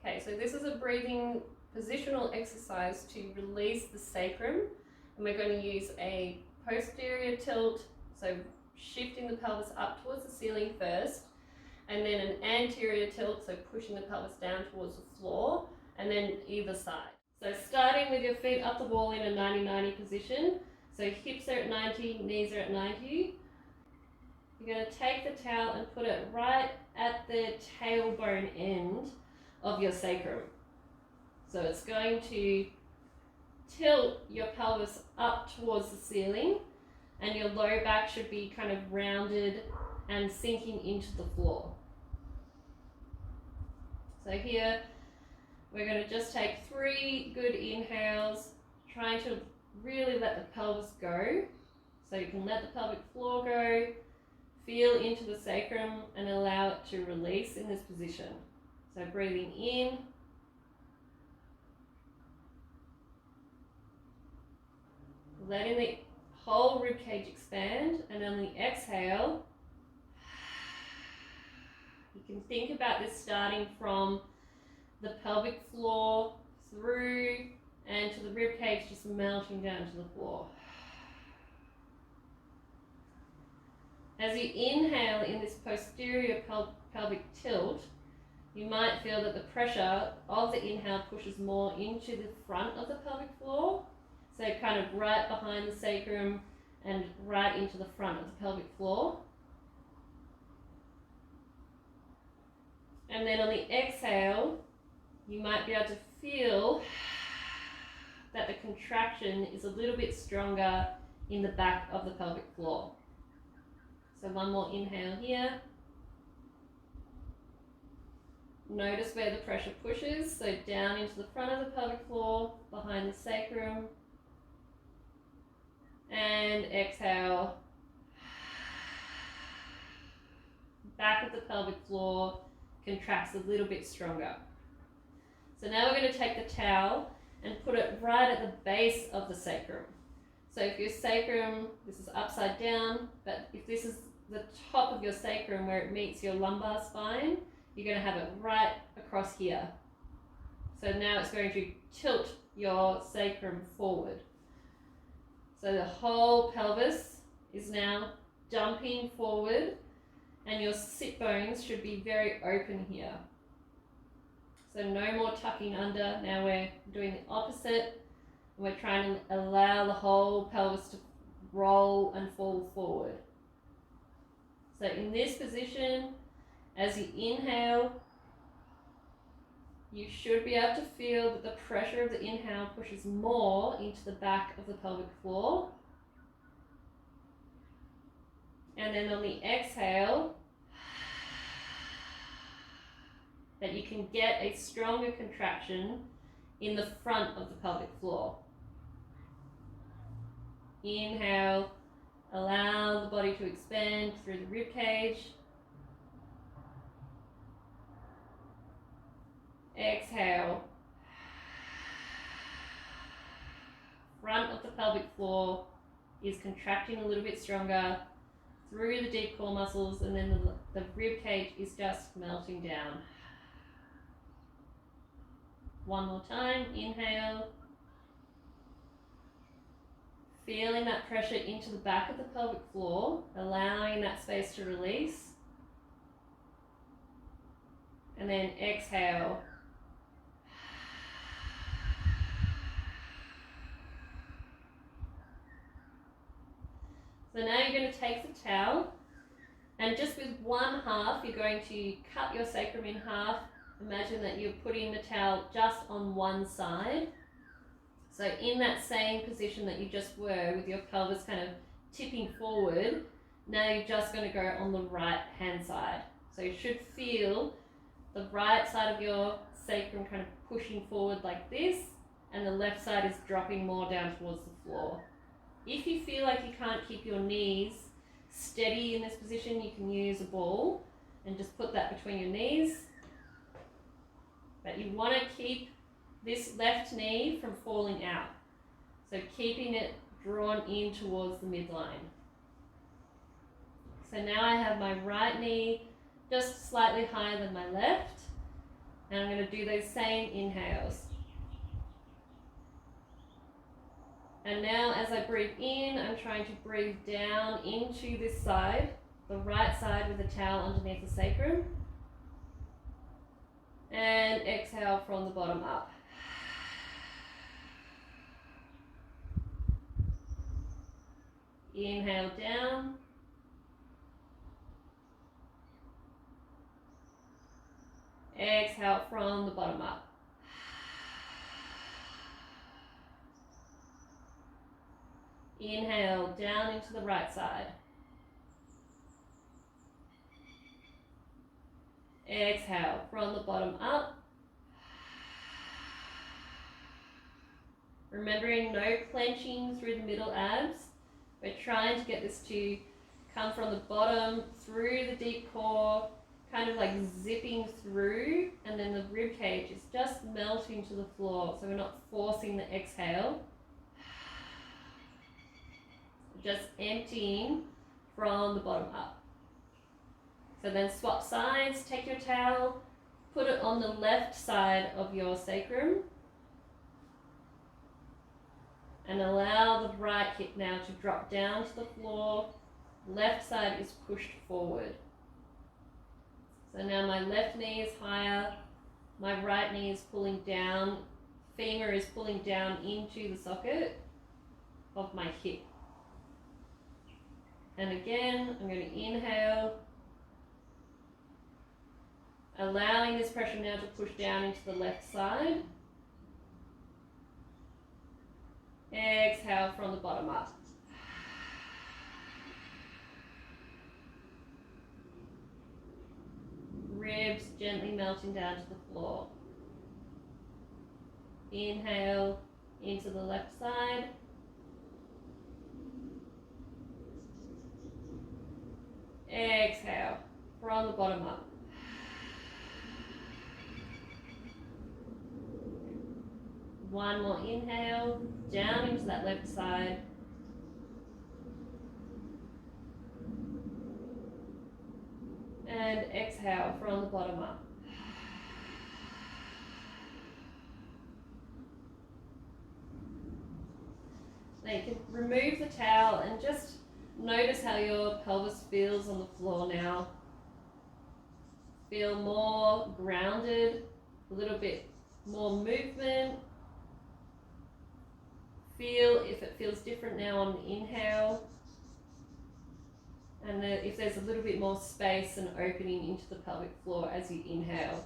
Okay, so this is a breathing positional exercise to release the sacrum, and we're going to use a posterior tilt, so shifting the pelvis up towards the ceiling first, and then an anterior tilt, so pushing the pelvis down towards the floor, and then either side. So starting with your feet up the wall in a 90-90 position, so hips are at 90, knees are at 90. You're going to take the towel and put it right at the tailbone end of your sacrum. So it's going to tilt your pelvis up towards the ceiling, and your low back should be kind of rounded and sinking into the floor. So here we're going to just take 3 good inhales, trying to really let the pelvis go. So you can let the pelvic floor go, feel into the sacrum and allow it to release in this position. So breathing in, letting the whole ribcage expand, and on the exhale, you can think about this starting from the pelvic floor through and to the ribcage, just melting down to the floor. As you inhale in this posterior pelvic tilt, you might feel that the pressure of the inhale pushes more into the front of the pelvic floor, so kind of right behind the sacrum and right into the front of the pelvic floor. And then on the exhale, you might be able to feel that the contraction is a little bit stronger in the back of the pelvic floor. So one more inhale here. Notice where the pressure pushes, so down into the front of the pelvic floor, behind the sacrum. And exhale. Back of the pelvic floor contracts a little bit stronger. So now we're going to take the towel and put it right at the base of the sacrum. So if your sacrum, this is upside down, but if this is the top of your sacrum where it meets your lumbar spine, you're going to have it right across here. So now it's going to tilt your sacrum forward. So the whole pelvis is now dumping forward, and your sit bones should be very open here. So no more tucking under. Now we're doing the opposite. We're trying to allow the whole pelvis to roll and fall forward. So in this position, as you inhale, you should be able to feel that the pressure of the inhale pushes more into the back of the pelvic floor. And then on the exhale, that you can get a stronger contraction in the front of the pelvic floor. Inhale, allow the body to expand through the rib cage. Exhale. Front of the pelvic floor is contracting a little bit stronger through the deep core muscles, and then the rib cage is just melting down. One more time, inhale. Feeling that pressure into the back of the pelvic floor, allowing that space to release. And then exhale. So now you're going to take the towel, and just with one half, you're going to cut your sacrum in half. Imagine that you're putting the towel just on one side. So in that same position that you just were, with your pelvis kind of tipping forward, now you're just going to go on the right hand side. So you should feel the right side of your sacrum kind of pushing forward like this, and the left side is dropping more down towards the floor. If you feel like you can't keep your knees steady in this position, you can use a ball and just put that between your knees. But you want to keep this left knee from falling out. So keeping it drawn in towards the midline. So now I have my right knee just slightly higher than my left, And I'm going to do those same inhales. And now as I breathe in, I'm trying to breathe down into this side, the right side with the towel underneath the sacrum. And exhale from the bottom up. Inhale down. Exhale from the bottom up. Inhale down into the right side. Exhale from the bottom up. Remembering no clenching through the middle abs. We're trying to get this to come from the bottom through the deep core, kind of like zipping through, and then the rib cage is just melting to the floor, so we're not forcing the exhale. Just emptying from the bottom up. So then swap sides, take your towel, put it on the left side of your sacrum, and allow the right hip now to drop down to the floor. Left side is pushed forward. So now my left knee is higher, my right knee is pulling down, femur is pulling down into the socket of my hip. And again, I'm going to inhale, allowing this pressure now to push down into the left side. Exhale from the bottom up. Ribs gently melting down to the floor. Inhale into the left side. Exhale from the bottom up. One more inhale, down into that left side. And exhale from the bottom up. Now you can remove the towel and just notice how your pelvis feels on the floor now. Feel more grounded, a little bit more movement. Feel if it feels different now on the inhale. And if there's a little bit more space and opening into the pelvic floor as you inhale.